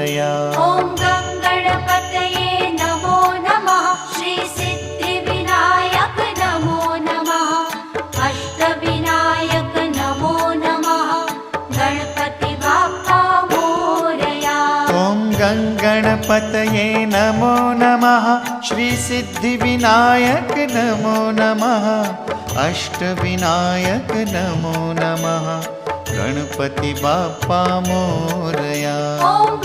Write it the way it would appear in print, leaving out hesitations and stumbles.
मोरया। ॐ गं गणपतये नमो नमः। श्री सिद्धिविनायक नमो नमः। अष्टविनायक नमो नमः। गणपति बाप्पा मोरया। ॐ गं गणपतये नमो नमः। श्री सिद्धिविनायक नमो नमः। अष्टविनायक नमो नमः। गणपति बाप्पा मोरया। ॐ